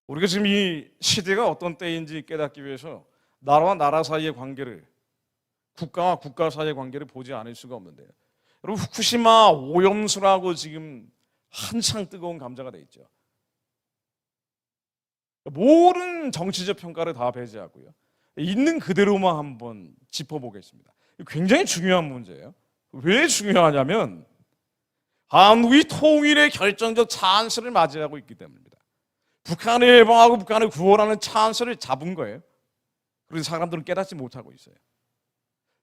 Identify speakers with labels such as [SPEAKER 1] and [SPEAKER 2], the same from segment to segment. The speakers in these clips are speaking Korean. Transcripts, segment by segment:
[SPEAKER 1] 우리가 지금 이 시대가 어떤 때인지 깨닫기 위해서 나라와 나라 사이의 관계를, 국가와 국가 사이의 관계를 보지 않을 수가 없는데요. 여러분, 후쿠시마 오염수라고 지금 한창 뜨거운 감자가 돼 있죠. 모든 정치적 평가를 다 배제하고요, 있는 그대로만 한번 짚어보겠습니다. 굉장히 중요한 문제예요. 왜 중요하냐면 한국이 통일의 결정적 찬스를 맞이하고 있기 때문입니다. 북한을 해방하고 북한을 구원하는 찬스를 잡은 거예요. 그래서 사람들은 깨닫지 못하고 있어요.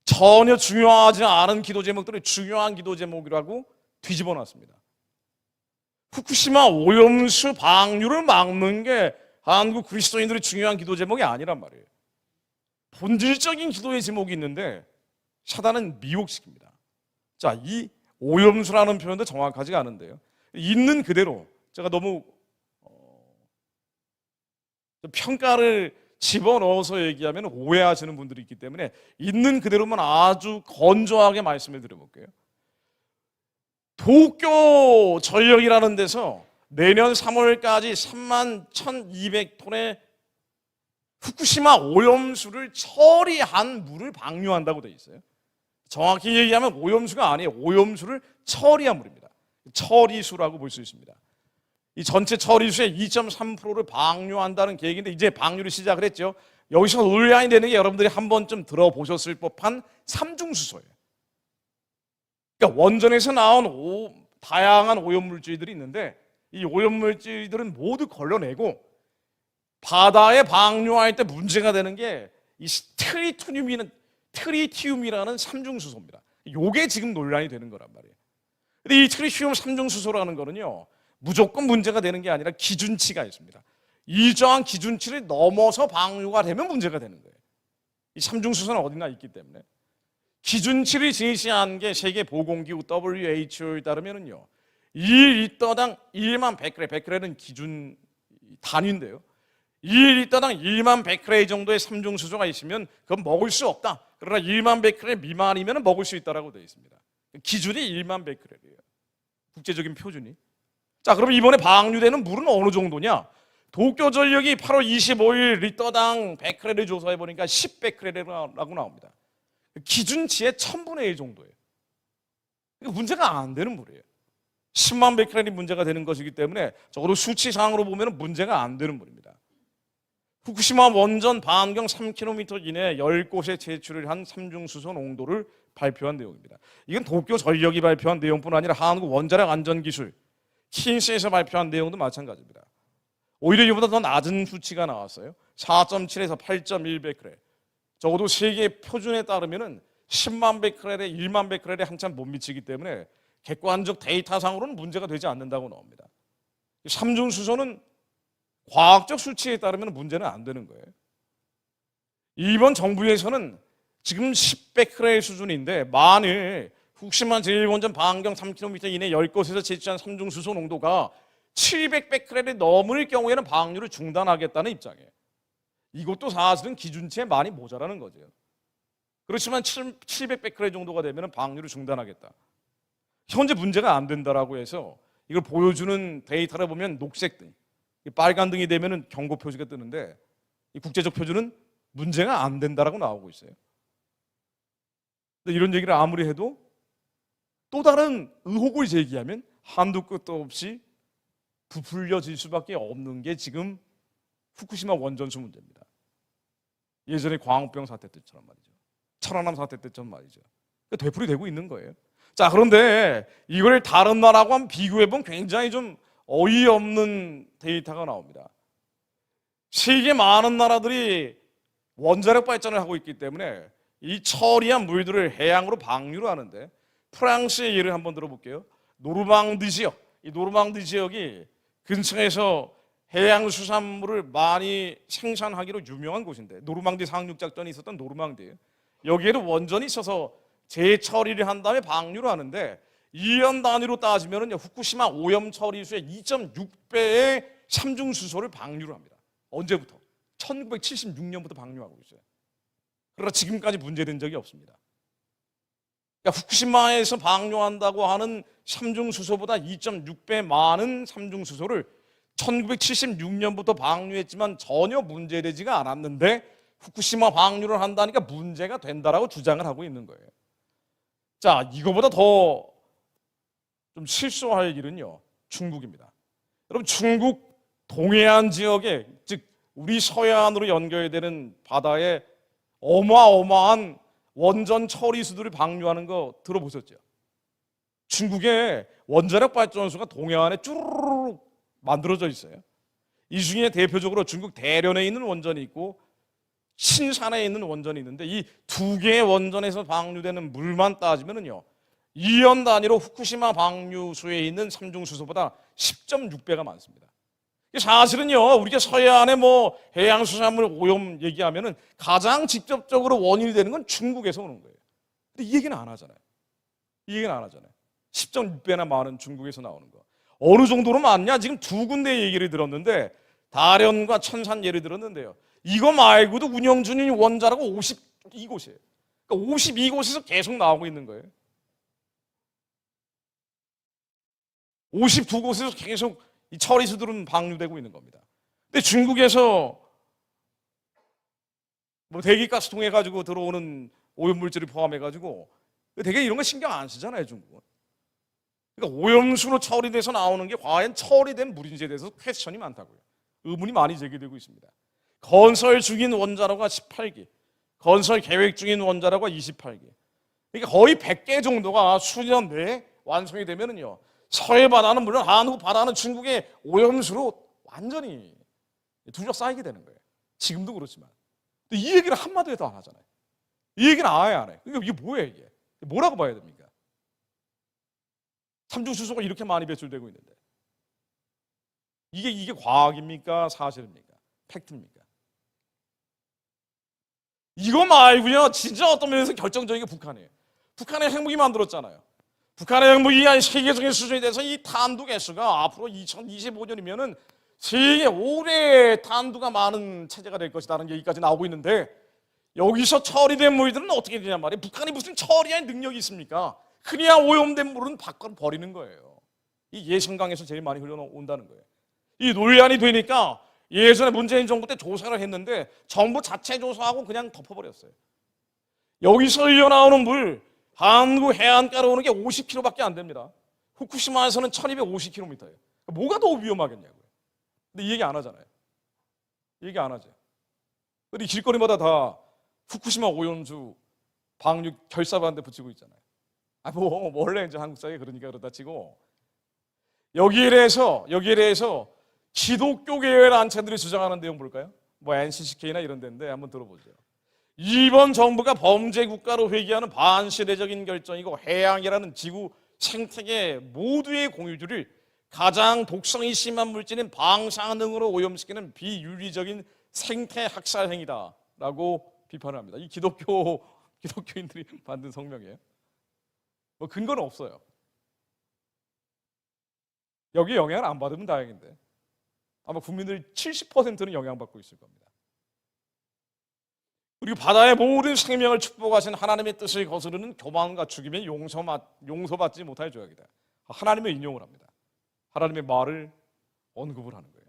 [SPEAKER 1] 전혀 중요하지 않은 기도 제목들을 중요한 기도 제목이라고 뒤집어 놨습니다. 후쿠시마 오염수 방류를 막는 게 한국 그리스도인들의 중요한 기도 제목이 아니란 말이에요. 본질적인 기도의 제목이 있는데 사단은 미혹시킵니다. 자, 이 오염수라는 표현도 정확하지가 않은데요, 있는 그대로, 제가 너무 평가를 집어넣어서 얘기하면 오해하시는 분들이 있기 때문에 있는 그대로만 아주 건조하게 말씀을 드려볼게요. 도쿄 전력이라는 데서 내년 3월까지 31,200톤의 후쿠시마 오염수를 처리한 물을 방류한다고 되어 있어요. 정확히 얘기하면 오염수가 아니에요. 오염수를 처리한 물입니다. 처리수라고 볼 수 있습니다. 이 전체 처리수의 2.3%를 방류한다는 계획인데 이제 방류를 시작을 했죠. 여기서 논란이 되는 게 여러분들이 한 번쯤 들어보셨을 법한 삼중수소예요. 그러니까 원전에서 나온 다양한 오염물질들이 있는데 이 오염물질들은 모두 걸러내고 바다에 방류할 때 문제가 되는 게 이 트리티움이라는 삼중수소입니다. 이게 지금 논란이 되는 거란 말이에요. 근데 이 트리티움 삼중수소라는 거는요, 무조건 문제가 되는 게 아니라 기준치가 있습니다. 일정한 기준치를 넘어서 방류가 되면 문제가 되는 거예요. 이 삼중수소는 어디나 있기 때문에. 기준치를 제시한 게 세계보건기구 WHO에 따르면요, 1리터당 1만 100g, 100g는 기준 단위인데요, 1리터당 1만 100g 정도의 삼중수소가 있으면 그건 먹을 수 없다. 그러나 1만 100g 미만이면 먹을 수 있다고 되어 있습니다. 기준이 1만 100g이에요. 국제적인 표준이. 자, 그럼 이번에 방류되는 물은 어느 정도냐? 도쿄전력이 8월 25일 리터당 100g를 조사해 보니까 10베크레라고 나옵니다. 기준치의 1000분의 1 정도예요. 그러니까 문제가 안 되는 물이에요. 10만 베크렐이 문제가 되는 것이기 때문에 적어도 수치상으로 보면 문제가 안 되는 물입니다. 후쿠시마 원전 반경 3km 이내에 10곳에 제출을 한 삼중수소 농도를 발표한 내용입니다. 이건 도쿄 전력이 발표한 내용뿐 아니라 한국 원자력 안전기술 킨스에서 발표한 내용도 마찬가지입니다. 오히려 이보다 더 낮은 수치가 나왔어요. 4.7에서 8.1 베크렐. 적어도 세계 표준에 따르면 10만 베크렐에 1만 베크렐에 한참 못 미치기 때문에 객관적 데이터상으로는 문제가 되지 않는다고 나옵니다. 삼중수소는 과학적 수치에 따르면 문제는 안 되는 거예요. 이번 정부에서는 지금 10베크렐 수준인데 만일 후쿠시마 제1원전 반경 3km 이내 10곳에서 제출한 삼중수소 농도가 700베크렐이 넘을 경우에는 방류를 중단하겠다는 입장이에요. 이것도 사실은 기준치에 많이 모자라는 거죠. 그렇지만 700베크렐 정도가 되면 방류를 중단하겠다. 현재 문제가 안 된다라고 해서 이걸 보여주는 데이터를 보면 녹색 등, 빨간 등이 되면 경고 표시가 뜨는데 이 국제적 표준은 문제가 안 된다라고 나오고 있어요. 근데 이런 얘기를 아무리 해도 또 다른 의혹을 제기하면 한도 끝도 없이 부풀려질 수밖에 없는 게 지금 후쿠시마 원전수 문제입니다. 예전에 광우병 사태 때처럼 말이죠. 천안함 사태 때처럼 말이죠. 되풀이되고 있는 거예요. 자, 그런데 이걸 다른 나라하고 한번 비교해보면 굉장히 좀 어이없는 데이터가 나옵니다. 세계 많은 나라들이 원자력 발전을 하고 있기 때문에 이 처리한 물들을 해양으로 방류를 하는데 프랑스의 예를 한번 들어볼게요. 노르망디 지역, 이 노르망디 지역이 근처에서 해양 수산물을 많이 생산하기로 유명한 곳인데 노르망디 상륙작전이 있었던 노르망디예요. 여기에는 원전이 있어서 재처리를 한 다음에 방류를 하는데 2년 단위로 따지면 후쿠시마 오염 처리수의 2.6배의 삼중수소를 방류를 합니다. 언제부터? 1976년부터 방류하고 있어요. 그러나 지금까지 문제된 적이 없습니다. 그러니까 후쿠시마에서 방류한다고 하는 삼중수소보다 2.6배 많은 삼중수소를 1976년부터 방류했지만 전혀 문제되지가 않았는데 후쿠시마 방류를 한다니까 문제가 된다라고 주장을 하고 있는 거예요. 자, 이거보다 더 좀 실수할 일은요, 중국입니다. 여러분, 중국 동해안 지역에, 즉 우리 서해안으로 연결되는 바다에 어마어마한 원전 처리수들을 방류하는 거 들어보셨죠? 중국의 원자력 발전소가 동해안에 쭈르륵 만들어져 있어요. 이 중에 대표적으로 중국 대련에 있는 원전이 있고 신산에 있는 원전이 있는데 이 두 개의 원전에서 방류되는 물만 따지면은요, 2년 단위로 후쿠시마 방류소에 있는 삼중수소보다 10.6배가 많습니다. 사실은요, 우리가 서해안에 뭐 해양수산물 오염 얘기하면은 가장 직접적으로 원인이 되는 건 중국에서 오는 거예요. 근데 이 얘기는 안 하잖아요. 이 얘기는 안 하잖아요. 10.6배나 많은 중국에서 나오는 거. 어느 정도로 많냐? 지금 두 군데 얘기를 들었는데 다련과 천산 예를 들었는데요. 이거 말고도 운영 중인 원자라고 52곳이에요. 그러니까 52곳에서 계속 나오고 있는 거예요. 52곳에서 계속 이 처리수들은 방류되고 있는 겁니다. 근데 중국에서 뭐 대기가스 통해 가지고 들어오는 오염물질을 포함해 가지고 되게 이런 거 신경 안 쓰잖아요, 중국은. 그러니까 오염수로 처리돼서 나오는 게 과연 처리된 물인지에 대해서 퀘스천이 많다고요. 의문이 많이 제기되고 있습니다. 건설 중인 원자로가 18기, 건설 계획 중인 원자로가 28기. 그러니까 거의 100개 정도가 수년 내에 완성이 되면은요, 서해 바다는 물론 한국 바다는 중국의 오염수로 완전히 둘러싸이게 되는 거예요. 지금도 그렇지만. 근데 이 얘기를 한마디도 안 하잖아요. 이 얘기는 아예 안 해. 그러니까 이게 뭐예요, 이게? 뭐라고 봐야 됩니까? 삼중수소가 이렇게 많이 배출되고 있는데 이게 과학입니까? 사실입니까? 팩트입니까? 이거 말고요, 진짜 어떤 면에서 결정적인 게 북한이에요. 북한의 핵무기 만들었잖아요. 북한의 핵무기 한 세계적인 수준이 돼서 이 탄두 개수가 앞으로 2025년이면은 세계 5대 탄두가 많은 체제가 될 것이라는 얘기까지 나오고 있는데 여기서 처리된 물들은 어떻게 되냐 말이에요. 북한이 무슨 처리할 능력이 있습니까? 그냥 오염된 물은 밖으로 버리는 거예요. 이 예천강에서 제일 많이 흘러온다는 거예요. 이 논란이 되니까 예전에 문재인 정부 때 조사를 했는데 정부 자체 조사하고 그냥 덮어버렸어요. 여기서 흘러나오는 물 한국 해안가로 오는 게 50km밖에 안 됩니다. 후쿠시마에서는 1250km예요. 뭐가 더 위험하겠냐고요. 근데 이 얘기 안 하잖아요. 이 얘기 안 하죠. 우리 길거리마다 다 후쿠시마 오염수 방류 결사반대 붙이고 있잖아요. 뭐 원래 이제 한국 사회에 그러니까 그렇다 치고 여기에 대해서 기독교계열 단체들이 주장하는 내용 볼까요? 뭐 NCCK나 이런 데인데 한번 들어보죠. 이번 정부가 범죄 국가로 회귀하는 반시대적인 결정이고 해양이라는 지구 생태계 모두의 공유주를 가장 독성이 심한 물질인 방사능으로 오염시키는 비윤리적인 생태 학살 행위다라고 비판을 합니다. 이 기독교인들이 만든 성명이에요. 뭐 근거는 없어요. 여기 영향을 안 받으면 다행인데 아마 국민들 70%는 영향받고 있을 겁니다. 그리고 바다의 모든 생명을 축복하신 하나님의 뜻을 거스르는 교만과 죽이면 용서받지 못할 죄악이다. 하나님의 인용을 합니다. 하나님의 말을 언급을 하는 거예요.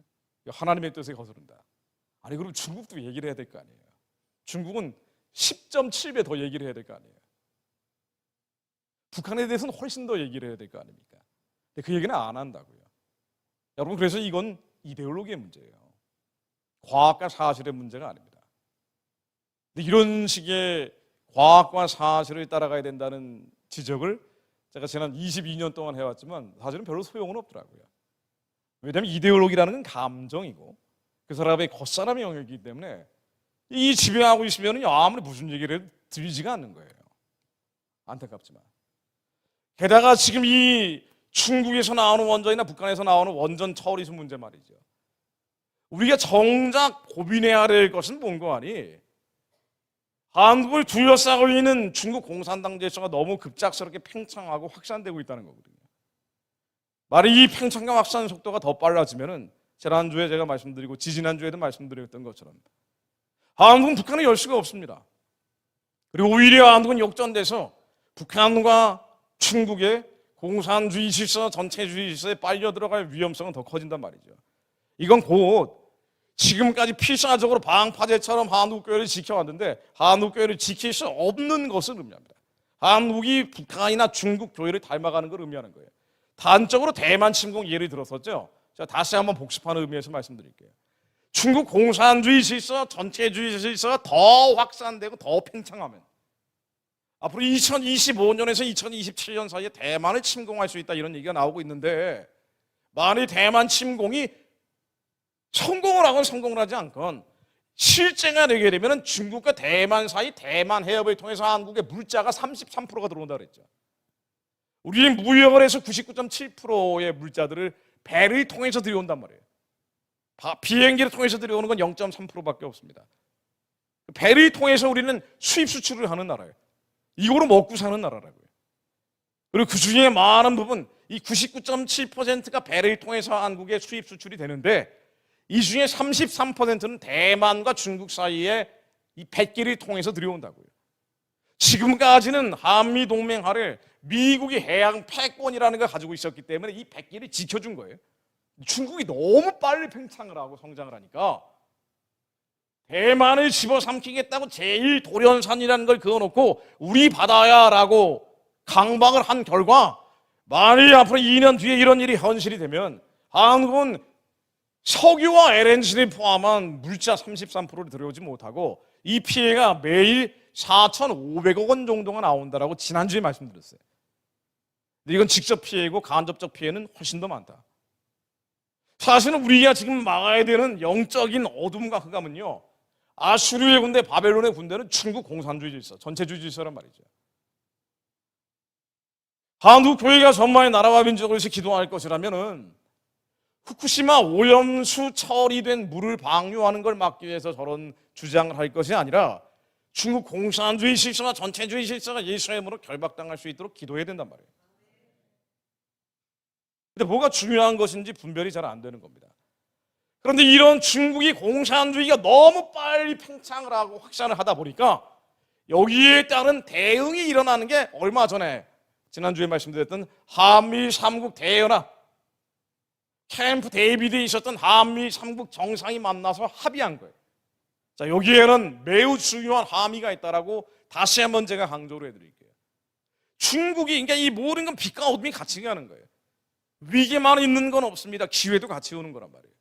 [SPEAKER 1] 하나님의 뜻을 거스른다. 아니 그럼 중국도 얘기를 해야 될 거 아니에요. 중국은 10.7배 더 얘기를 해야 될 거 아니에요. 북한에 대해서는 훨씬 더 얘기를 해야 될 거 아닙니까? 근데 그 얘기는 안 한다고요. 여러분, 그래서 이건 이데올로기의 문제예요. 과학과 사실의 문제가 아닙니다. 근데 이런 식의 과학과 사실을 따라가야 된다는 지적을 제가 지난 22년 동안 해왔지만 사실은 별로 소용은 없더라고요. 왜냐하면 이데올로기라는 건 감정이고 그 사람의 겉사람의 영역이기 때문에 이 지배하고 있으면 아무리 무슨 얘기를 해도 들리지가 않는 거예요. 안타깝지만. 게다가 지금 이 중국에서 나오는 원전이나 북한에서 나오는 원전 처리수 문제 말이죠. 우리가 정작 고민해야 될 것은 뭔가 아니 한국을 둘러싸고 있는 중국 공산당 질서가 너무 급작스럽게 팽창하고 확산되고 있다는 거거든요. 말이 이 팽창과 확산 속도가 더 빨라지면은 지난주에 제가 말씀드리고 지지난주에도 말씀드렸던 것처럼 한국은 북한을 열 수가 없습니다. 그리고 오히려 한국은 역전돼서 북한과 중국의 공산주의 질서, 전체주의 질서에 빨려 들어갈 위험성은 더 커진단 말이죠. 이건 곧 지금까지 필사적으로 방파제처럼 한국교회를 지켜왔는데 한국교회를 지킬 수 없는 것을 의미합니다. 한국이 북한이나 중국 교회를 닮아가는 걸 의미하는 거예요. 단적으로 대만 침공 예를 들었었죠. 자, 다시 한번 복습하는 의미에서 말씀드릴게요. 중국 공산주의 질서, 전체주의 질서가 더 확산되고 더 팽창하면 앞으로 2025년에서 2027년 사이에 대만을 침공할 수 있다 이런 얘기가 나오고 있는데 만일 대만 침공이 성공을 하건 성공을 하지 않건 실제가 되게 되면 중국과 대만 사이 대만 해협을 통해서 한국의 물자가 33%가 들어온다 그랬죠. 우리 무역을 해서 99.7%의 물자들을 배를 통해서 들여온단 말이에요. 비행기를 통해서 들여오는 건 0.3%밖에 없습니다. 배를 통해서 우리는 수입 수출을 하는 나라예요. 이거로 먹고 사는 나라라고요. 그리고 그 중에 많은 부분, 이 99.7%가 배를 통해서 한국에 수입 수출이 되는데 이 중에 33%는 대만과 중국 사이에 이 뱃길을 통해서 들여온다고요. 지금까지는 한미 동맹 하를 미국이 해양 패권이라는 걸 가지고 있었기 때문에 이 뱃길을 지켜준 거예요. 중국이 너무 빨리 팽창을 하고 성장을 하니까 대만을 집어삼키겠다고 제1도련산이라는 걸 그어놓고 우리 바다야라고 강박을 한 결과 만일 앞으로 2년 뒤에 이런 일이 현실이 되면 한국은 석유와 LNG를 포함한 물자 33%를 들여오지 못하고 이 피해가 매일 4,500억 원 정도가 나온다라고 지난주에 말씀드렸어요. 근데 이건 직접 피해고 간접적 피해는 훨씬 더 많다. 사실은 우리가 지금 막아야 되는 영적인 어둠과 흑암은요, 아수르의 군대, 바벨론의 군대는 중국 공산주의 질서, 전체주의 질서란 말이죠. 한국 교회가 전만의 나라와 민족을 위해서 기도할 것이라면은 후쿠시마 오염수 처리된 물을 방류하는 걸 막기 위해서 저런 주장을 할 것이 아니라 중국 공산주의 질서와 전체주의 질서가 예수의 이름으로 결박당할 수 있도록 기도해야 된단 말이에요. 근데 뭐가 중요한 것인지 분별이 잘 안 되는 겁니다. 그런데 이런 중국이 공산주의가 너무 빨리 팽창을 하고 확산을 하다 보니까 여기에 따른 대응이 일어나는 게 얼마 전에 지난주에 말씀드렸던 한미 삼국 대연합 캠프 데이비드에 있었던 한미 삼국 정상이 만나서 합의한 거예요. 자, 여기에는 매우 중요한 함의가 있다라고 다시 한번 제가 강조를 해드릴게요. 중국이, 그러니까 이 모든 건 빛과 어둠이 같이 가는 거예요. 위기만 있는 건 없습니다. 기회도 같이 오는 거란 말이에요.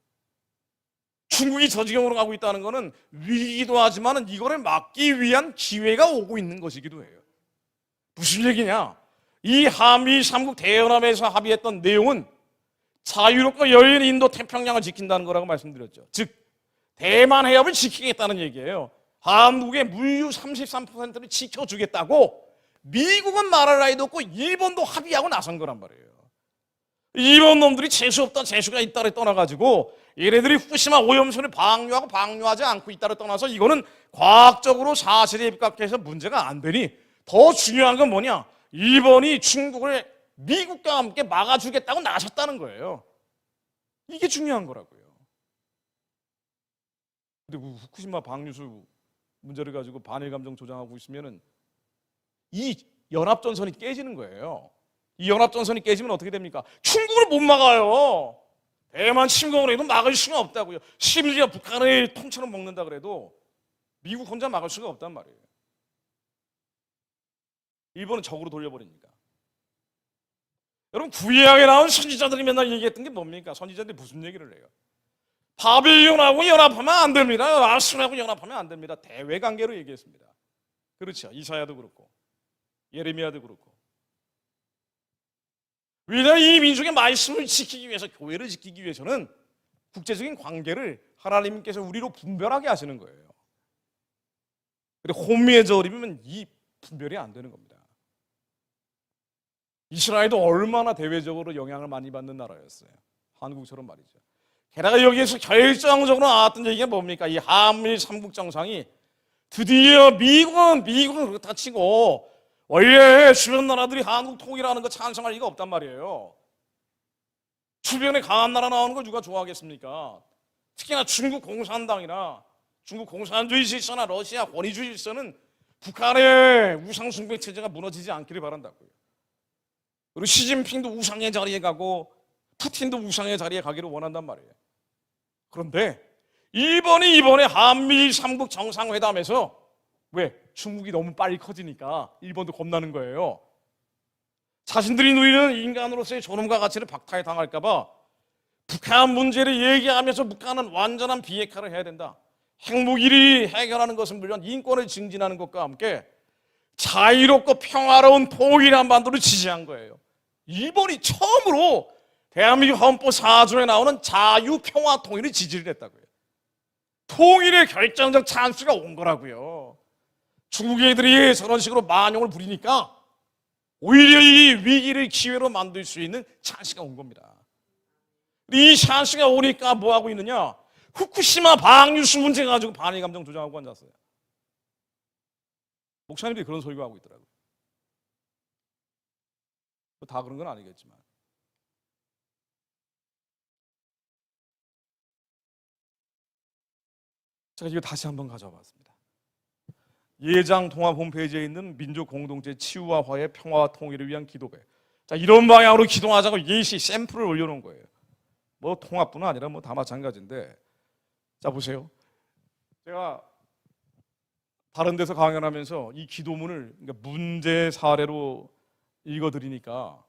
[SPEAKER 1] 중국이 저 지경으로 가고 있다는 거는 위기도 하지만 이거를 막기 위한 기회가 오고 있는 것이기도 해요. 무슨 얘기냐? 이 한미 삼국 대연합에서 합의했던 내용은 자유롭고 열린 인도 태평양을 지킨다는 거라고 말씀드렸죠. 즉 대만 해협을 지키겠다는 얘기예요. 한국의 물류 33%를 지켜주겠다고 미국은 말할 나위도 없고 일본도 합의하고 나선 거란 말이에요. 일본 놈들이 재수 없다 재수가 있다를 떠나가지고 얘네들이 후쿠시마 오염수를 방류하고 방류하지 않고 있다를 떠나서 이거는 과학적으로 사실에 입각해서 문제가 안 되니 더 중요한 건 뭐냐? 일본이 중국을 미국과 함께 막아주겠다고 나섰다는 거예요. 이게 중요한 거라고요. 근데 후쿠시마 방류수 문제를 가지고 반일 감정 조장하고 있으면은 이 연합전선이 깨지는 거예요. 이 연합전선이 깨지면 어떻게 됩니까? 중국을 못 막아요. 대만 침공을 해도 막을 수가 없다고요. 심지어 북한을 통째로 먹는다 그래도 미국 혼자 막을 수가 없단 말이에요. 일본은 적으로 돌려버리니까. 여러분 구약에 나온 선지자들이 맨날 얘기했던 게 뭡니까? 선지자들이 무슨 얘기를 해요? 바빌론하고 연합하면 안 됩니다. 아수르하고 연합하면 안 됩니다. 대외관계로 얘기했습니다. 그렇죠. 이사야도 그렇고 예레미야도 그렇고. 왜냐하면 이 민족의 말씀을 지키기 위해서, 교회를 지키기 위해서는 국제적인 관계를 하나님께서 우리로 분별하게 하시는 거예요. 그리고 혼미해져 버리면 이 분별이 안 되는 겁니다. 이스라엘도 얼마나 대외적으로 영향을 많이 받는 나라였어요. 한국처럼 말이죠. 게다가 여기에서 결정적으로 나왔던 얘기가 뭡니까? 이 한미 삼국 정상이 드디어 미국은 그렇다 치고 원래 주변 나라들이 한국 통일하는 거 찬성할 리가 없단 말이에요. 주변에 강한 나라 나오는 걸 누가 좋아하겠습니까? 특히나 중국 공산당이나 중국 공산주의 질서나 러시아 권위주의 질서는 북한의 우상숭배 체제가 무너지지 않기를 바란다고요. 그리고 시진핑도 우상의 자리에 가고 푸틴도 우상의 자리에 가기를 원한단 말이에요. 그런데 이번에 한미 3국 정상회담에서 왜? 중국이 너무 빨리 커지니까 일본도 겁나는 거예요. 자신들이 누리는 인간으로서의 존엄과 가치를 박탈 당할까 봐 북한 문제를 얘기하면서 북한은 완전한 비핵화를 해야 된다. 핵무기를 해결하는 것은 물론 인권을 증진하는 것과 함께 자유롭고 평화로운 통일 한반도를 지지한 거예요. 일본이 처음으로 대한민국 헌법 4조에 나오는 자유, 평화, 통일을 지지를 했다고요. 통일의 결정적 찬스가 온 거라고요. 중국 애들이 저런 식으로 만용을 부리니까 오히려 이 위기를 기회로 만들 수 있는 찬스가 온 겁니다. 이 찬스가 오니까 뭐 하고 있느냐? 후쿠시마 방류수 문제 가지고 반일 감정 조장하고 앉았어요. 목사님들이 그런 설교하고 있더라고요. 다 그런 건 아니겠지만. 제가 이거 다시 한번 가져와 봤습니다. 예장 통합 홈페이지에 있는 민족 공동체 치유와 화해, 평화와 통일을 위한 기도회. 자, 이런 방향으로 기도하자고 예시 샘플을 올려놓은 거예요. 뭐 통합뿐 아니라 뭐 다 마찬가지인데, 자 보세요. 제가 다른 데서 강연하면서 이 기도문을 그러니까 문제 사례로 읽어드리니까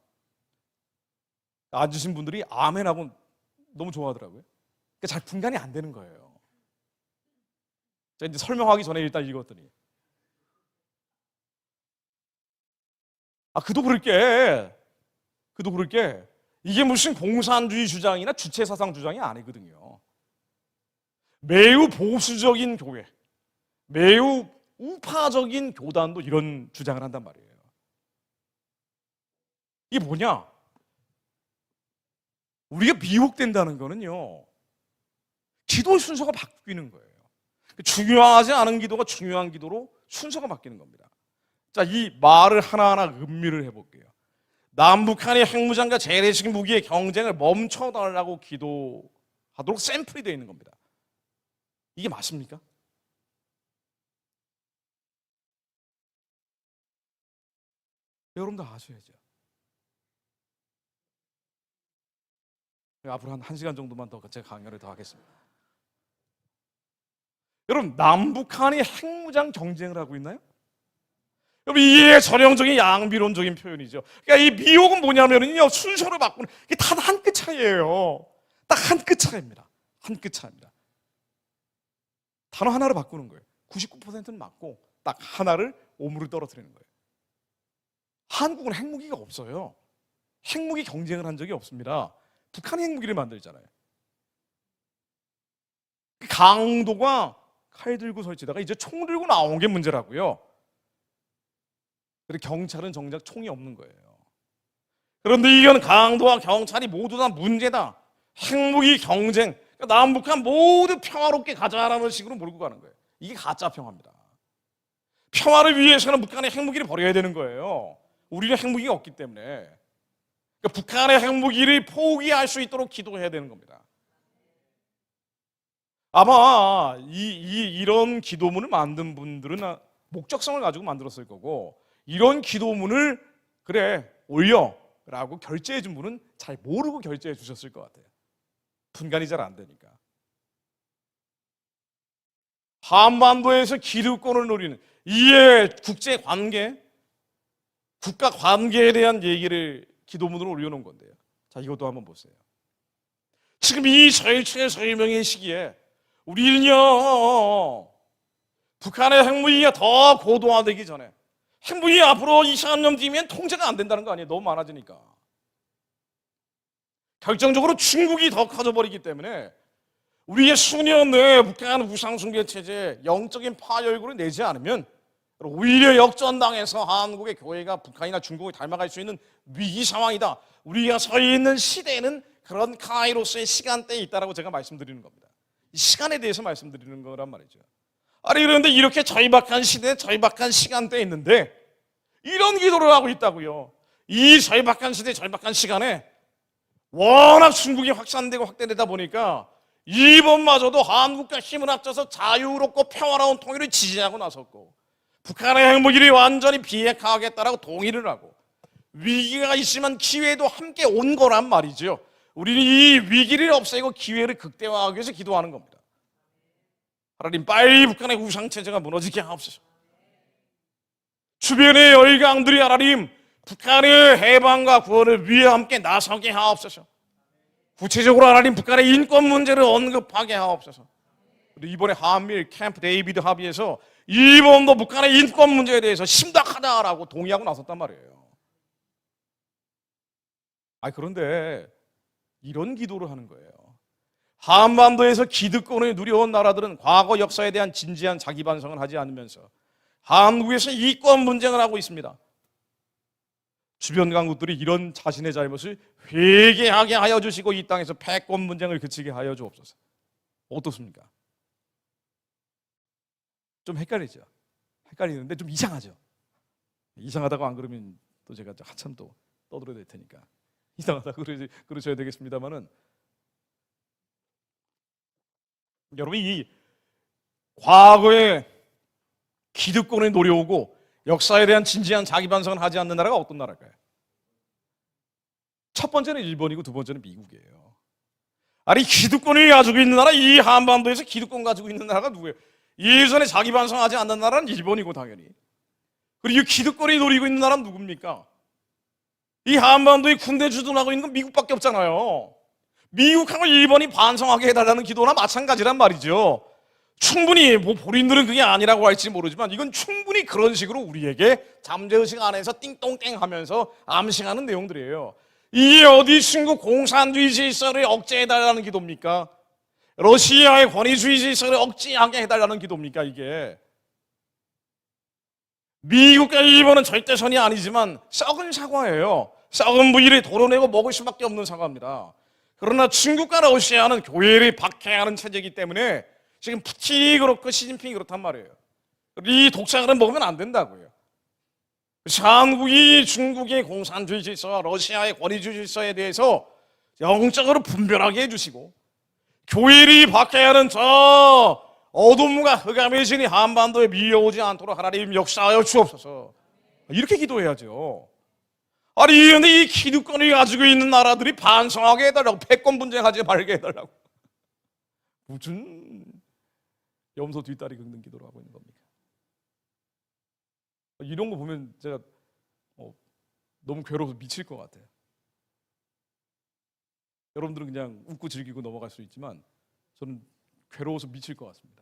[SPEAKER 1] 앉으신 분들이 아멘하고 너무 좋아하더라고요. 그러니까 잘 분간이 안 되는 거예요. 제가 이제 설명하기 전에 일단 읽었더니 그도 그럴 게 이게 무슨 공산주의 주장이나 주체사상 주장이 아니거든요. 매우 보수적인 교회, 매우 우파적인 교단도 이런 주장을 한단 말이에요. 이게 뭐냐? 우리가 미혹된다는 거는요, 기도의 순서가 바뀌는 거예요. 중요하지 않은 기도가 중요한 기도로 순서가 바뀌는 겁니다. 자, 이 말을 하나하나 음미를 해볼게요. 남북한이 핵무장과 재래식 무기의 경쟁을 멈춰달라고 기도하도록 샘플이 되어 있는 겁니다. 이게 맞습니까? 여러분도 아셔야죠. 앞으로 한 1시간 정도만 더 제가 강연을 더 하겠습니다. 여러분, 남북한이 핵무장 경쟁을 하고 있나요? 여러분, 이게 전형적인 양비론적인 표현이죠. 그러니까 이 미혹은 뭐냐면요, 순서를 바꾸는, 이게 단 한 끗 차이예요. 딱 한 끗 차이입니다. 한 끗 차이입니다. 단어 하나를 바꾸는 거예요. 99%는 맞고 딱 하나를 오물을 떨어뜨리는 거예요. 한국은 핵무기가 없어요. 핵무기 경쟁을 한 적이 없습니다. 북한이 핵무기를 만들잖아요. 강도가 칼 들고 설치다가 이제 총 들고 나온 게 문제라고요. 그리고 경찰은 정작 총이 없는 거예요. 그런데 이건 강도와 경찰이 모두 다 문제다. 핵무기 경쟁, 그러니까 남북한 모두 평화롭게 가자라는 식으로 몰고 가는 거예요. 이게 가짜 평화입니다. 평화를 위해서는 북한의 핵무기를 버려야 되는 거예요. 우리는 핵무기가 없기 때문에. 그러니까 북한의 핵무기를 포기할 수 있도록 기도해야 되는 겁니다. 아마 이런 기도문을 만든 분들은 목적성을 가지고 만들었을 거고, 이런 기도문을 그래 올려라고 결제해 준 분은 잘 모르고 결제해 주셨을 것 같아요. 분간이 잘 안 되니까. 한반도에서 기득권을 노리는 이에 국제 관계, 국가 관계에 대한 얘기를 기도문으로 올려놓은 건데요. 자, 이것도 한번 보세요. 지금 이 절충의 설명의 시기에 우리는요, 북한의 핵무기가 더 고도화되기 전에, 핵무기 앞으로 20년 뒤면 통제가 안 된다는 거 아니에요? 너무 많아지니까. 결정적으로 중국이 더 커져버리기 때문에 우리의 수년 내에 북한 우상숭배 체제에 영적인 파열구를 내지 않으면 오히려 역전당해서 한국의 교회가 북한이나 중국을 닮아갈 수 있는 위기 상황이다. 우리가 서 있는 시대에는 그런 카이로스의 시간대에 있다라고 제가 말씀드리는 겁니다. 이 시간에 대해서 말씀드리는 거란 말이죠. 아니, 그런데 이렇게 절박한 시대에 절박한 시간대에 있는데 이런 기도를 하고 있다고요. 이 절박한 시대, 절박한 시간에 워낙 중국이 확산되고 확대되다 보니까 일본마저도 한국과 힘을 합쳐서 자유롭고 평화로운 통일을 지지하고 나섰고, 북한의 핵무기를 완전히 비핵화하겠다라고 동의를 하고 위기가 있으면 기회도 함께 온 거란 말이죠. 우리는 이 위기를 없애고 기회를 극대화하기 위해서 기도하는 겁니다. 하나님, 빨리 북한의 우상체제가 무너지게 하옵소서. 주변의 열강들이 하나님 북한의 해방과 구원을 위해 함께 나서게 하옵소서. 구체적으로 하나님 북한의 인권 문제를 언급하게 하옵소서. 이번에 한미일 캠프 데이비드 합의에서 일본도 북한의 인권 문제에 대해서 심각하다라고 동의하고 나섰단 말이에요. 그런데 이런 기도를 하는 거예요. 한반도에서 기득권을 누려온 나라들은 과거 역사에 대한 진지한 자기 반성을 하지 않으면서 한국에서 이권 분쟁을 하고 있습니다. 주변 강국들이 이런 자신의 잘못을 회개하게 하여 주시고 이 땅에서 패권 분쟁을 그치게 하여 주옵소서. 어떻습니까? 좀 헷갈리죠? 헷갈리는데 좀 이상하죠? 이상하다고 안 그러면 또 제가 한참 또 떠들어야 될 테니까 이상하다고 그러셔야 되겠습니다만은, 여러분, 이 과거에 기득권을 노려오고 역사에 대한 진지한 자기 반성을 하지 않는 나라가 어떤 나라일까요? 첫 번째는 일본이고 두 번째는 미국이에요. 아니, 기득권을 가지고 있는 나라, 이 한반도에서 기득권 가지고 있는 나라가 누구예요? 예전에 자기 반성하지 않는 나라는 일본이고 당연히. 그리고 이 기득권이 노리고 있는 나라는 누굽니까? 이 한반도에 군대 주둔하고 있는 건 미국밖에 없잖아요. 미국하고 일본이 반성하게 해달라는 기도나 마찬가지란 말이죠. 충분히 본인들은 그게 아니라고 할지 모르지만 이건 충분히 그런 식으로 우리에게 잠재의식 안에서 띵똥땡 하면서 암시하는 내용들이에요. 이게 어디 중국 공산주의 질서를 억제해달라는 기도입니까? 러시아의 권위주의 질서를 억제하게 해달라는 기도입니까? 이게 미국과 일본은 절대선이 아니지만 썩은 사과예요. 썩은 부위를 도려내고 먹을 수밖에 없는 사과입니다. 그러나 중국과 러시아는 교회를 박해하는 체제이기 때문에 지금 푸틴이 그렇고 시진핑이 그렇단 말이에요. 이 독사를 먹으면 안 된다고요. 한국이 중국의 공산주의 질서와 러시아의 권위주의 질서에 대해서 영적으로 분별하게 해주시고, 교회를 박해하는 저 어둠과 흑암의 한반도에 밀려오지 않도록 하나님 역사하여 주옵소서. 이렇게 기도해야죠. 아니, 그런데 이 기득권을 가지고 있는 나라들이 반성하게 해달라고, 패권 분쟁하지 말게 해달라고, 무슨 염소 뒷다리 긁는 기도를 하고 있는 겁니까? 이런 거 보면 제가 너무 괴로워서 미칠 것 같아요. 여러분들은 그냥 웃고 즐기고 넘어갈 수 있지만 저는 괴로워서 미칠 것 같습니다.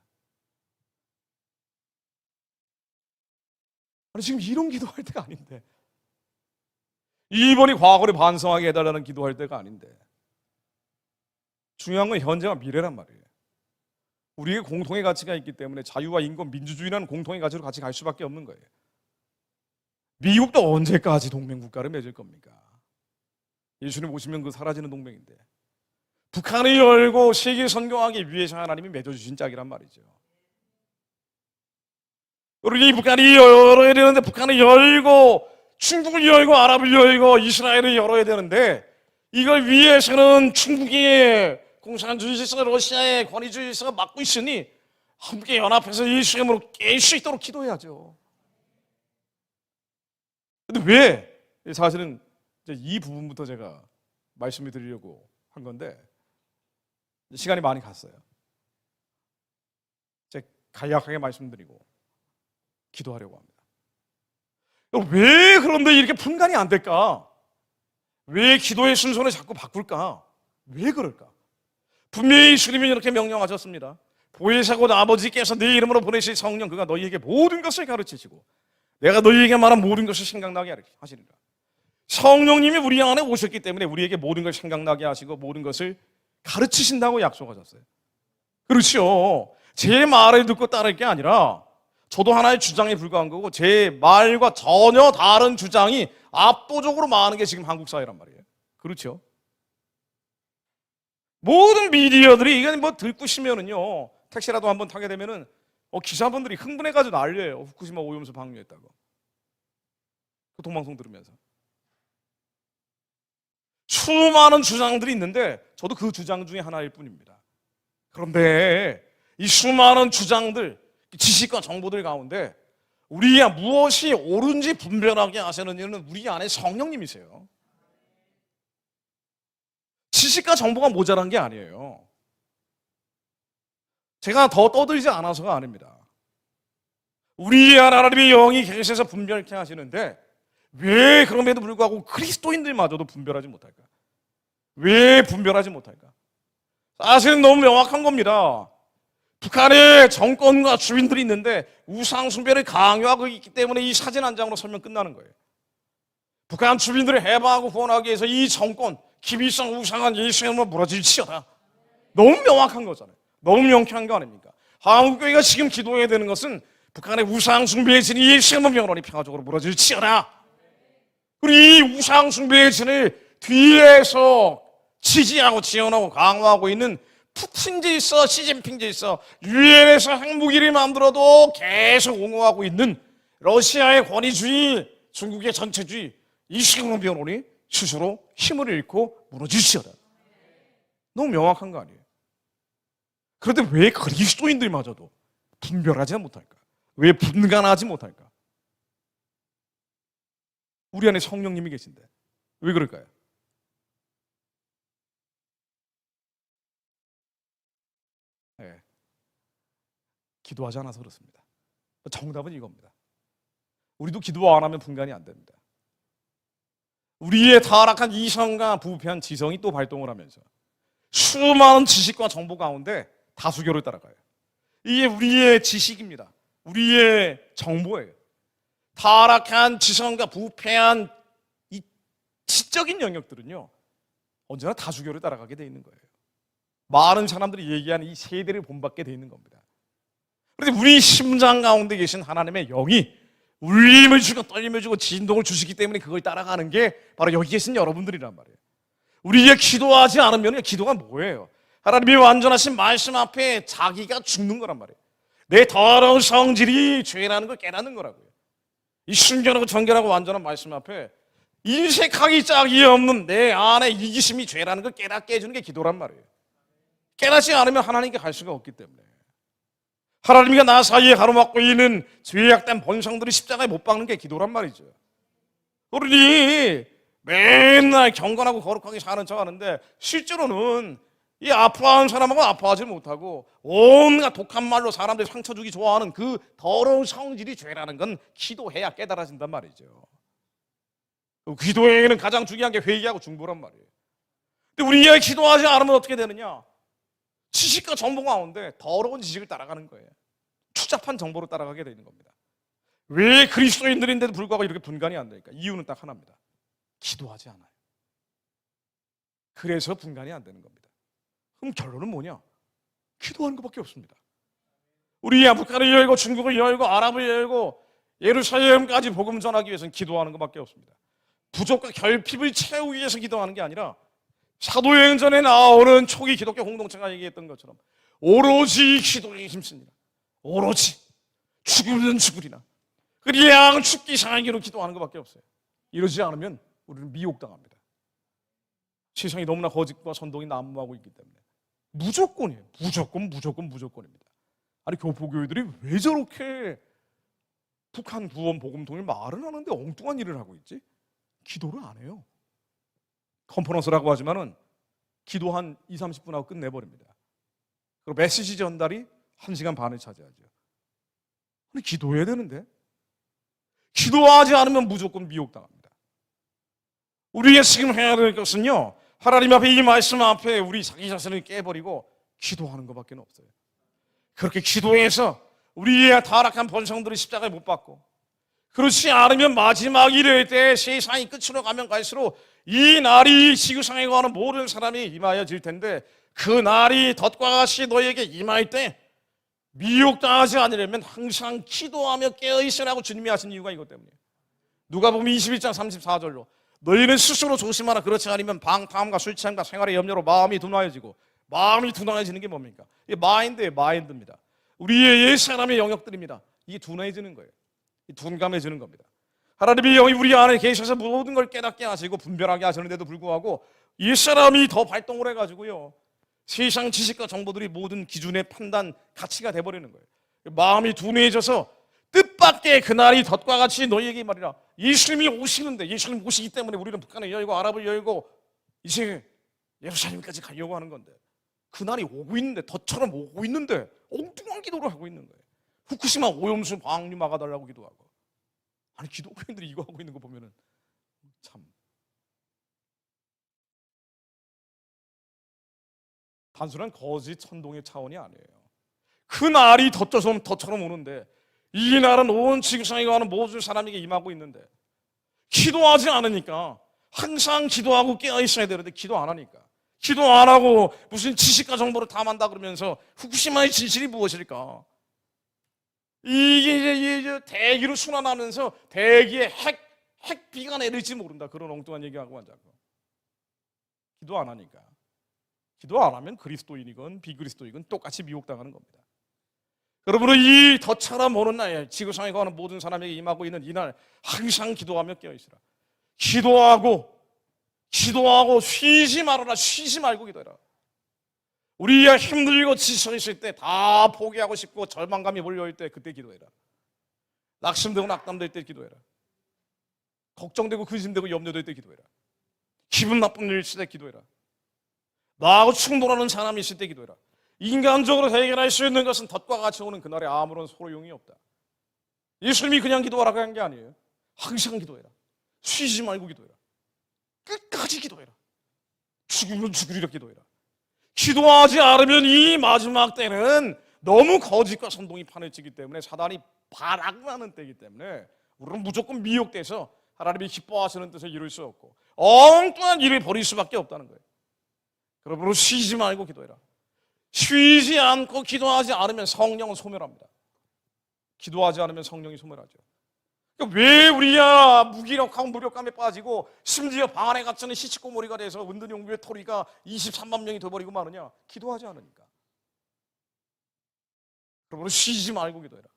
[SPEAKER 1] 아니, 지금 이런 기도할 때가 아닌데, 일본이 과거를 반성하게 해달라는 기도할 때가 아닌데, 중요한 건 현재와 미래란 말이에요. 우리에게 공통의 가치가 있기 때문에 자유와 인권, 민주주의라는 공통의 가치로 같이 갈 수밖에 없는 거예요. 미국도 언제까지 동맹국가를 맺을 겁니까? 예수님 오시면 그 사라지는 동맹인데, 북한을 열고 세계 선교하기 위해서 하나님이 맺어주신 짝이란 말이죠. 우리 북한이 열어야 되는데, 북한을 열고 중국을 열고 아랍을 열고 이스라엘을 열어야 되는데, 이걸 위해서는 중국의 공산주의 질서, 러시아의 권위주의 질서가 막고 있으니 함께 연합해서 예수의 이름으로 깰 수 있도록 기도해야죠. 근데 왜? 사실은 이 부분부터 제가 말씀을 드리려고 한 건데, 시간이 많이 갔어요. 제가 간략하게 말씀드리고 기도하려고 합니다. 왜 그런데 이렇게 분간이 안 될까? 왜 기도의 순서를 자꾸 바꿀까? 왜 그럴까? 분명히 주님이 이렇게 명령하셨습니다. 보혜사고 아버지께서 내 이름으로 보내실 성령, 그가 너희에게 모든 것을 가르치시고 내가 너희에게 말한 모든 것을 생각나게 하시리라. 성령님이 우리 안에 오셨기 때문에 우리에게 모든 걸 생각나게 하시고 모든 것을 가르치신다고 약속하셨어요. 그렇죠. 제 말을 듣고 따를 게 아니라 저도 하나의 주장에 불과한 거고, 제 말과 전혀 다른 주장이 압도적으로 많은 게 지금 한국 사회란 말이에요. 그렇죠? 모든 미디어들이 이건 뭐 듣고 싶으면은요, 택시라도 한번 타게 되면은 기사분들이 흥분해가지고 난리예요. 후쿠시마 오염수 방류했다고. 그 동방송 들으면서. 수많은 주장들이 있는데 저도 그 주장 중에 하나일 뿐입니다. 그런데 이 수많은 주장들, 지식과 정보들 가운데 우리 무엇이 옳은지 분별하게 하시는 이유는 우리 안에 성령님이세요. 지식과 정보가 모자란 게 아니에요. 제가 더 떠들지 않아서가 아닙니다. 우리 하나님의 영이 계셔서 분별케 하시는데 왜 그럼에도 불구하고 그리스도인들마저도 분별하지 못할까? 왜 분별하지 못할까? 사실은 너무 명확한 겁니다. 북한에 정권과 주민들이 있는데 우상 숭배를 강요하고 있기 때문에 이 사진 한 장으로 설명 끝나는 거예요. 북한 주민들을 해방하고 구원하기 위해서 이 정권 기비성 우상한 예수님을 무너질지어다. 너무 명확한 거잖아요. 너무 명쾌한 거 아닙니까? 한국교회가 지금 기도해야 되는 것은 북한의 우상 숭배의 진이 예수님의 명령이 평화적으로 무너질지어다. 그리고 이 우상 숭배의 진을 뒤에서 지지하고 지원하고 강화하고 있는 푸틴지 있어, 시진핑지 있어, 유엔에서 핵무기를 만들어도 계속 옹호하고 있는 러시아의 권위주의, 중국의 전체주의, 이승만 변호인이 스스로 힘을 잃고 무너질지어다. 너무 명확한 거 아니에요? 그런데 왜 그리스도인들마저도 분별하지 못할까? 왜 분간하지 못할까? 우리 안에 성령님이 계신데 왜 그럴까요? 네. 기도하지 않아서 그렇습니다. 정답은 이겁니다. 우리도 기도 안 하면 분간이 안 됩니다. 우리의 타락한 이성과 부패한 지성이 또 발동을 하면서 수많은 지식과 정보 가운데 다수교를 따라가요. 이게 우리의 지식입니다. 우리의 정보예요. 타락한 지성과 부패한 이 지적인 영역들은요, 언제나 다수교를 따라가게 돼 있는 거예요. 많은 사람들이 얘기하는 이 세대를 본받게 돼 있는 겁니다. 그런데 우리 심장 가운데 계신 하나님의 영이 울림을 주고 떨림을 주고 진동을 주시기 때문에 그걸 따라가는 게 바로 여기 계신 여러분들이란 말이에요. 우리가 기도하지 않으면 기도가 뭐예요? 하나님이 완전하신 말씀 앞에 자기가 죽는 거란 말이에요. 내 더러운 성질이 죄라는 걸 깨닫는 거라고요. 이 순결하고 정결하고 완전한 말씀 앞에 인색하기 짝이 없는 내 안에 이기심이 죄라는 걸 깨닫게 해주는 게 기도란 말이에요. 깨닫지 않으면 하나님께 갈 수가 없기 때문에 하나님과 나 사이에 가로막고 있는 죄악된 본성들이 십자가에 못 박는 게 기도란 말이죠. 우리 맨날 경건하고 거룩하게 사는 척 하는데 실제로는 이 아파하는 사람하고 아파하지 못하고 온갖 독한 말로 사람들 상처 주기 좋아하는 그 더러운 성질이 죄라는 건 기도해야 깨달아진단 말이죠. 기도에는 가장 중요한 게 회개하고 중보란 말이에요. 근데 우리가 기도하지 않으면 어떻게 되느냐? 지식과 정보 가운데 더러운 지식을 따라가는 거예요. 추잡한 정보로 따라가게 되는 겁니다. 왜 그리스도인들인데도 불구하고 이렇게 분간이 안 될까? 이유는 딱 하나입니다. 기도하지 않아요. 그래서 분간이 안 되는 겁니다. 그럼 결론은 뭐냐? 기도하는 것밖에 없습니다. 우리 아프리카를 열고 중국을 열고 아랍을 열고 예루살렘까지 복음 전하기 위해서는 기도하는 것밖에 없습니다. 부족과 결핍을 채우기 위해서 기도하는 게 아니라 사도행전에 나오는 초기 기독교 공동체가 얘기했던 것처럼 오로지 기도에 힘씁니다. 오로지 죽으면 죽으리나 그냥 죽기 살기로 기도하는 것밖에 없어요. 이러지 않으면 우리는 미혹당합니다. 세상이 너무나 거짓과 선동이 난무하고 있기 때문에 무조건이에요. 무조건입니다. 아니 교포교회들이 왜 저렇게 북한 구원 복음통일 말은 하는데 엉뚱한 일을 하고 있지? 기도를 안 해요. 컨퍼런스라고 하지만은 기도 한 20-30분 하고 끝내버립니다. 그리고 메시지 전달이 1시간 반을 차지하죠. 근데 기도해야 되는데 기도하지 않으면 무조건 미혹당합니다. 우리가 지금 해야 될 것은요, 하나님 앞에 이 말씀 앞에 우리 자기 자신을 깨버리고 기도하는 것밖에 없어요. 그렇게 기도해서 우리의 타락한 본성들을 십자가에 못 박고, 그렇지 않으면 마지막 일일 때 세상이 끝으로 가면 갈수록 이 날이 지구상에 거하는 모든 사람이 임하여질 텐데, 그 날이 덫과 같이 너에게 임할 때 미혹당하지 않으려면 항상 기도하며 깨어있으라고 주님이 하신 이유가 이것 때문이에요. 누가복음 21장 34절로 너희는 스스로 조심하라. 그렇지 않으면 방탕함과 술취함과 생활의 염려로 마음이 둔하여지고, 마음이 둔하여지는 게 뭡니까? 이게 마인드입니다. 우리의 옛 사람의 영역들입니다. 이게 둔해지는 거예요. 둔감해지는 겁니다. 하나님의 영이 우리 안에 계셔서 모든 걸 깨닫게 하시고 분별하게 하시는데도 불구하고 옛 사람이 더 발동을 해가지고요, 세상 지식과 정보들이 모든 기준의 판단 가치가 돼버리는 거예요. 마음이 둔해져서 뜻밖의 그날이 덫과 같이 너희에게 말이라. 예수님이 오시는데, 예수님 오시기 때문에 우리는 북한을 열고 아랍을 열고 이제 예루살렘까지 가려고 하는 건데, 그날이 오고 있는데, 덫처럼 오고 있는데 엉뚱한 기도를 하고 있는 거예요. 후쿠시마 오염수 방류 막아달라고 기도하고. 아니, 기독교인들이 이거 하고 있는 거 보면은 참 단순한 거짓 천동의 차원이 아니에요. 그 날이 덫처럼 오는데, 이 날은 온 지구상에 가는 모든 사람에게 임하고 있는데, 기도하지 않으니까, 항상 기도하고 깨어 있어야 되는데 기도 안 하니까, 기도 안 하고 무슨 지식과 정보를 탐한다 그러면서 후쿠시마의 진실이 무엇일까? 이게 이제 대기로 순환하면서 대기에 핵비가 내릴지 모른다, 그런 엉뚱한 얘기하고 앉았고. 기도 안 하니까. 기도 안 하면 그리스도인이건 비그리스도이건 똑같이 미혹당하는 겁니다. 여러분은 이 덫처럼 오는 날, 지구상에 가는 모든 사람에게 임하고 있는 이날, 항상 기도하며 깨어있으라. 기도하고 쉬지 말아라. 쉬지 말고 기도해라. 우리가 힘들고 지쳐있을 때, 다 포기하고 싶고 절망감이 몰려올 때, 그때 기도해라. 낙심되고 낙담될 때 기도해라. 걱정되고 근심되고 염려될 때 기도해라. 기분 나쁜 일 있을 때 기도해라. 나하고 충돌하는 사람이 있을 때 기도해라. 인간적으로 해결할 수 있는 것은 덫과 같이 오는 그날에 아무런 소용이 없다. 예수님이 그냥 기도하라고 한 게 아니에요. 항상 기도해라. 쉬지 말고 기도해라. 끝까지 기도해라. 죽으면 죽으리라 기도해라. 기도하지 않으면 이 마지막 때는 너무 거짓과 선동이 판해지기 때문에, 사단이 발악하는 때이기 때문에 우리는 무조건 미혹돼서 하나님이 기뻐하시는 뜻을 이룰 수 없고 엉뚱한 일을 벌일 수밖에 없다는 거예요. 그러므로 쉬지 말고 기도해라. 쉬지 않고 기도하지 않으면 성령은 소멸합니다. 기도하지 않으면 성령이 소멸하죠. 그러니까 왜 우리야 무기력하고 무력감에 빠지고 심지어 방 안에 갇혀는 시치코모리가 돼서 은둔용부의 토리가 23만 명이 돼버리고 마느냐? 기도하지 않으니까. 그러므로 쉬지 말고 기도해라.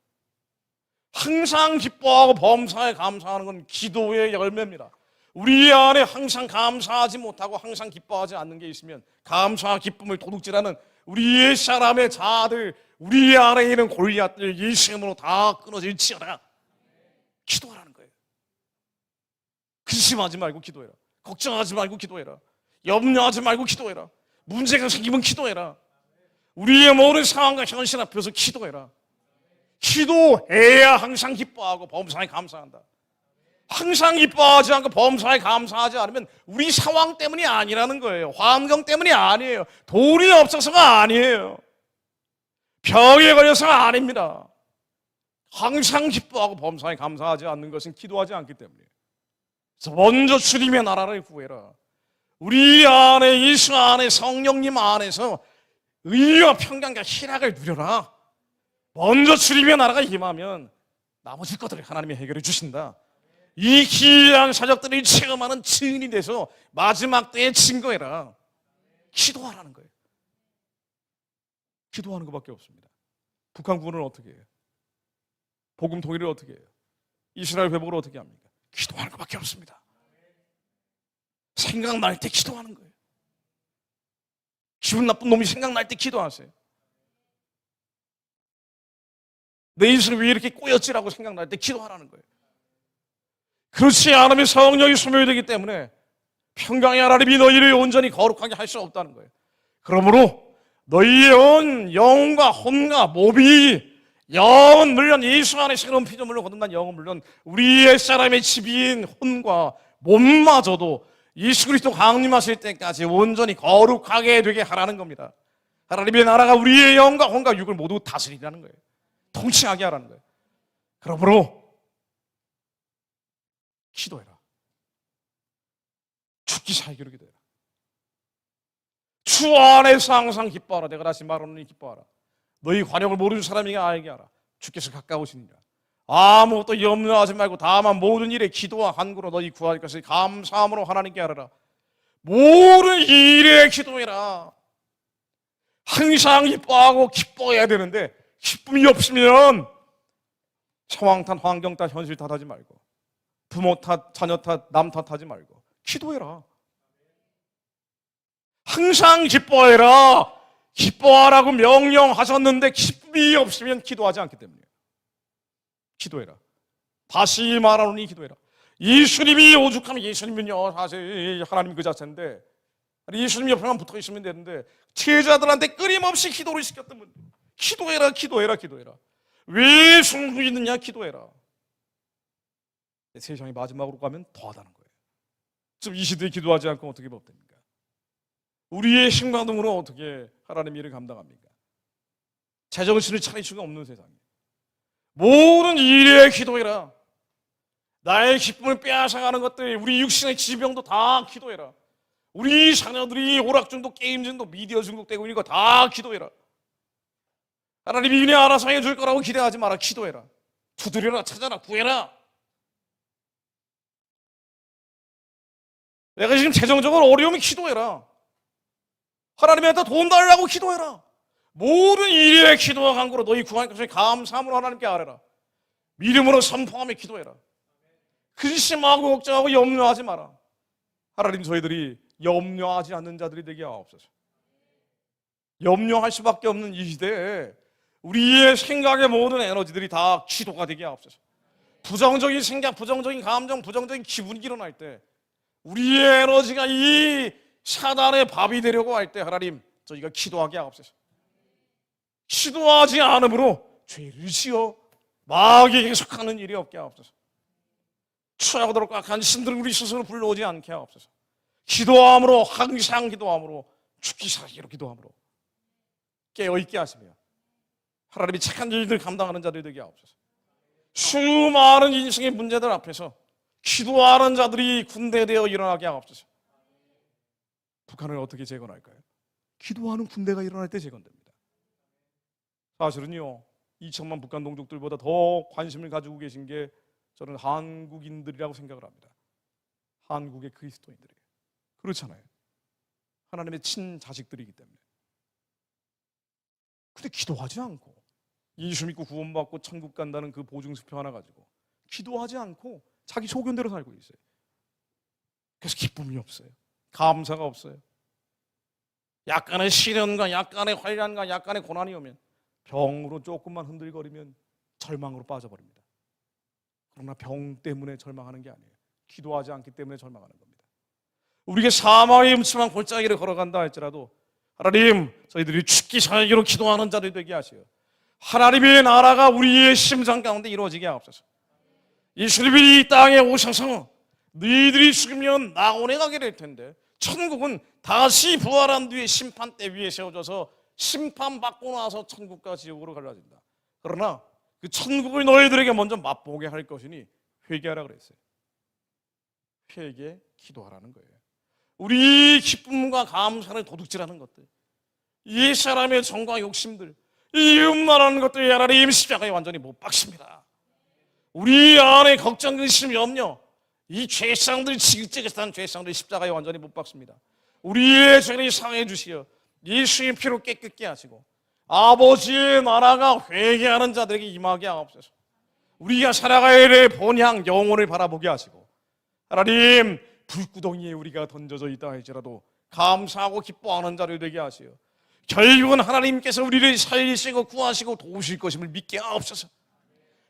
[SPEAKER 1] 항상 기뻐하고 범사에 감사하는 건 기도의 열매입니다. 우리 안에 항상 감사하지 못하고 항상 기뻐하지 않는 게 있으면, 감사와 기쁨을 도둑질하는 우리의 사람의 자아들, 우리 안에 있는 골리앗들 예수의 이름으로 다 끊어질지어다. 기도하라는 거예요. 근심하지 말고 기도해라. 걱정하지 말고 기도해라. 염려하지 말고 기도해라. 문제가 생기면 기도해라. 우리의 모든 상황과 현실 앞에서 기도해라. 기도해야 항상 기뻐하고 범사에 감사한다. 항상 기뻐하지 않고 범사에 감사하지 않으면 우리 상황 때문이 아니라는 거예요. 환경 때문이 아니에요. 돈이 없어서가 아니에요. 병에 걸려서가 아닙니다. 항상 기뻐하고 범사에 감사하지 않는 것은 기도하지 않기 때문이에요. 그래서 먼저 주님의 나라를 구해라. 우리 안에, 예수 안에, 성령님 안에서 의와 평강과 희락을 누려라. 먼저 주님의 나라가 임하면 나머지 것들을 하나님이 해결해 주신다. 이 기이한 사적들을 체험하는 증인이 돼서 마지막 때에 증거해라. 기도하라는 거예요. 기도하는 것밖에 없습니다. 북한 구원을 어떻게 해요? 복음 통일을 어떻게 해요? 이스라엘 회복을 어떻게 합니까? 기도하는 것밖에 없습니다. 생각날 때 기도하는 거예요. 기분 나쁜 놈이 생각날 때 기도하세요. 내 인생이 왜 이렇게 꼬였지라고 생각날 때 기도하라는 거예요. 그렇지 않으면 성령이 소멸되기 때문에 평강의 하나님이 너희를 온전히 거룩하게 할 수 없다는 거예요. 그러므로 너희의 온 영과 혼과 몸이, 영은 물론 예수 안에 새로운 피조물로 거듭난 영은 물론 우리의 사람의 집인 혼과 몸마저도 예수 그리스도 강림하실 때까지 온전히 거룩하게 되게 하라는 겁니다. 하나님의 나라가 우리의 영과 혼과 육을 모두 다스리라는 거예요. 통치하게 하라는 거예요. 그러므로 기도해라. 죽기 살기로 기도해라. 주 안에서 항상 기뻐하라. 내가 다시 말하노니 기뻐하라. 너희 관역을 모르는 사람에게 알게 하라. 주께서 가까우시니라. 아무것도 염려하지 말고 다만 모든 일에 기도와 간구로 너희 구할 것을 감사함으로 하나님께 하라. 모든 일에 기도해라. 항상 기뻐하고 기뻐해야 되는데 기쁨이 없으면 상황 탓, 환경 탓, 현실 탓하지 말고 부모 탓, 자녀 탓, 남 탓하지 말고 기도해라. 항상 기뻐해라. 기뻐하라고 명령하셨는데 기쁨이 없으면 기도하지 않기 때문이에요. 기도해라. 다시 말하노니 기도해라. 예수님이 오죽하면, 예수님은요 사실 하나님 그 자체인데 예수님 옆에만 붙어 있으면 되는데 제자들한테 끊임없이 기도를 시켰던 분. 기도해라, 기도해라, 기도해라. 왜 숨고 있느냐? 기도해라. 세상이 마지막으로 가면 더하다는 거예요. 지금 이 시대에 기도하지 않고 어떻게 법됩니까? 우리의 힘과 능으로 어떻게 하나님의 일을 감당합니까? 제정신을 차릴 수가 없는 세상이에요. 모든 일에 기도해라. 나의 기쁨을 빼앗아가는 것들, 우리 육신의 지병도 다 기도해라. 우리 자녀들이 오락중독, 게임 중독, 미디어 중독되고 있는 거 다 기도해라. 하나님이 은혜 알아서 해줄 거라고 기대하지 마라. 기도해라. 두드려라, 찾아라, 구해라. 내가 지금 재정적으로 어려우면 기도해라. 하나님한테 돈 달라고 기도해라. 모든 일에 기도와 간구로 너희 구할 것을 감사함으로 하나님께 아뢰라. 믿음으로 선포하며 기도해라. 근심하고 걱정하고 염려하지 마라. 하나님, 저희들이 염려하지 않는 자들이 되게 하옵소서. 염려할 수밖에 없는 이 시대에 우리의 생각의 모든 에너지들이 다 기도가 되게 하옵소서. 부정적인 생각, 부정적인 감정, 부정적인 기분이 일어날 때 우리의 에너지가 이 사단의 밥이 되려고 할 때 하나님, 저희가 기도하게 하옵소서. 기도하지 않으므로 죄를 지어 마귀에게 속하는 일이 없게 하옵소서. 추하고도록 악한 신들을 우리 스스로 불러오지 않게 하옵소서. 기도함으로, 항상 기도함으로, 죽기 살기로 기도함으로 깨어있게 하시며 하나님이 착한 일들 감당하는 자들이 되게 하옵소서. 수많은 인생의 문제들 앞에서 기도하는 자들이 군대되어 일어나게 하옵소서. 북한을 어떻게 재건할까요? 기도하는 군대가 일어날 때 재건됩니다. 사실은요, 2천만 북한 동족들보다 더 관심을 가지고 계신 게 저는 한국인들이라고 생각을 합니다. 한국의 그리스도인들이에요. 그렇잖아요. 하나님의 친자식들이기 때문에. 근데 기도하지 않고 예수 믿고 구원받고 천국 간다는 그 보증수표 하나 가지고 기도하지 않고 자기 소견대로 살고 있어요. 그래서 기쁨이 없어요. 감사가 없어요. 약간의 시련과 약간의 환난과 약간의 고난이 오면, 병으로 조금만 흔들거리면 절망으로 빠져버립니다. 그러나 병 때문에 절망하는 게 아니에요. 기도하지 않기 때문에 절망하는 겁니다. 우리가 사망의 음침한 골짜기를 걸어간다 할지라도 하나님, 저희들이 죽기 살기로 기도하는 자들이 되게 하세요. 하나님의 나라가 우리의 심장 가운데 이루어지게 하옵소서. 예수님이 이 땅에 오셔서 너희들이 죽으면 낙원에 가게 될 텐데, 천국은 다시 부활한 뒤에 심판대 위에 세워져서 심판받고 나서 천국과 지옥으로 갈라진다. 그러나 그 천국을 너희들에게 먼저 맛보게 할 것이니 회개하라 그랬어요. 회개, 기도하라는 거예요. 우리 기쁨과 감사를 도둑질하는 것들, 이 사람의 정과 욕심들, 이 음란하는 것들이 하나님 십자가에 완전히 못 박습니다. 우리 안에 걱정, 근심, 염려, 이 죄상들, 지긋지긋한 죄상들 십자가에 완전히 못 박습니다. 우리의 죄를 사해 주시어 예수의 피로 깨끗게 하시고 아버지의 나라가 회개하는 자들에게 임하게 하옵소서. 우리가 살아가야 될 본향 영혼을 바라보게 하시고, 하나님, 불구덩이에 우리가 던져져 있다 할지라도 감사하고 기뻐하는 자를 되게 하시어 결국은 하나님께서 우리를 살리시고 구하시고 도우실 것임을 믿게 하옵소서.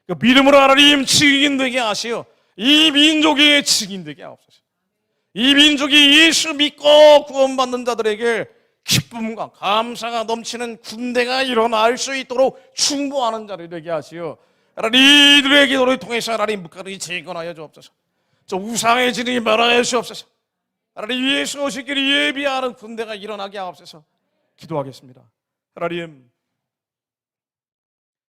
[SPEAKER 1] 그 믿음으로 하나님 증인 되게 하시어 이 민족의 증인 되게 하옵소서. 이 민족이 예수 믿고 구원받는 자들에게 기쁨과 감사가 넘치는 군대가 일어날 수 있도록 충보하는 자를 되게 하시어 하나님, 이들의 기도를 통해서 하나님 묵가를 재건하여 주옵소서. 저 우상의 진이 멸하여 주옵소서. 하나님, 예수 오시기를 예비하는 군대가 일어나게 하옵소서. 기도하겠습니다. 하나님,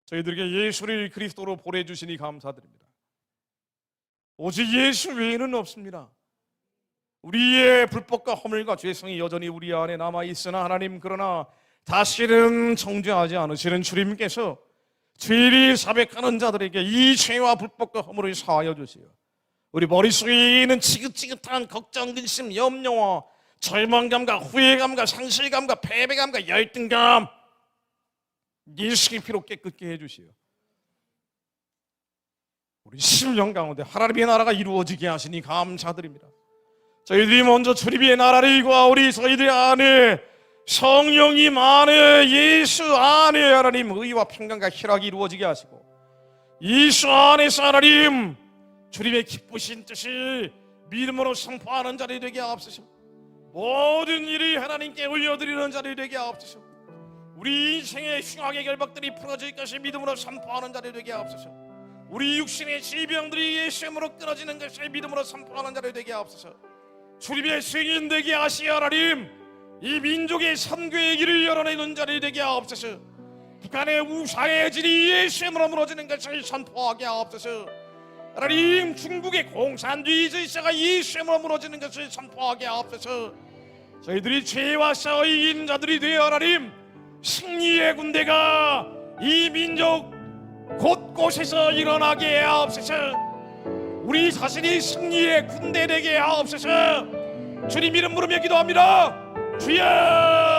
[SPEAKER 1] 저희들에게 예수를 그리스도로 보내주시니 감사드립니다. 오직 예수 외에는 없습니다. 우리의 불법과 허물과 죄성이 여전히 우리 안에 남아있으나 하나님, 그러나 다시는 정죄하지 않으시는 주님께서 죄를 사백하는 자들에게 이 죄와 불법과 허물을 사하여 주시어 우리 머릿속에 있는 지긋지긋한 걱정, 근심, 염려와 절망감과 후회감과 상실감과 패배감과 열등감, 예수의 피로 깨끗게 해주시어 우리 심령 가운데 하나님의 나라가 이루어지게 하시니 감사드립니다. 저희들이 먼저 주님의 나라를 구하오리. 저희들 안에 성령님 안에, 예수 안에 하나님 의와 평강과 희락이 이루어지게 하시고 이 수 안에서 하나님 주님의 기쁘신 뜻이 믿음으로 선포하는 자리 되게 하옵소서. 모든 일이 하나님께 올려드리는 자리 되게 하옵소서. 우리 인생의 흉악의 결박들이 풀어질 것이 믿음으로 선포하는 자리 되게 하옵소서. 우리 육신의 질병들이 예수의 이름으로 끊어지는 것이 믿음으로 선포하는 자리 되게 하옵소서. 주님의 승인 되게 하시어 하나님 이 민족의 선교의 길을 열어내는 자리 되게 하옵소서. 북한의 우상의 질이 예수의 이름으로 무너지는 것을 선포하게 하옵소서. 하나님 중국의 공산주의 질서가 예수의 이름으로 무너지는 것을 선포하게 하옵소서. 저희들이 죄와 싸워 이긴 자들이 되어 하나님 승리의 군대가 이 민족 곳곳에서 일어나게 하옵소서. 우리 자신이 승리의 군대 되게 하옵소서. 주님 이름 부르며 기도합니다. 주여.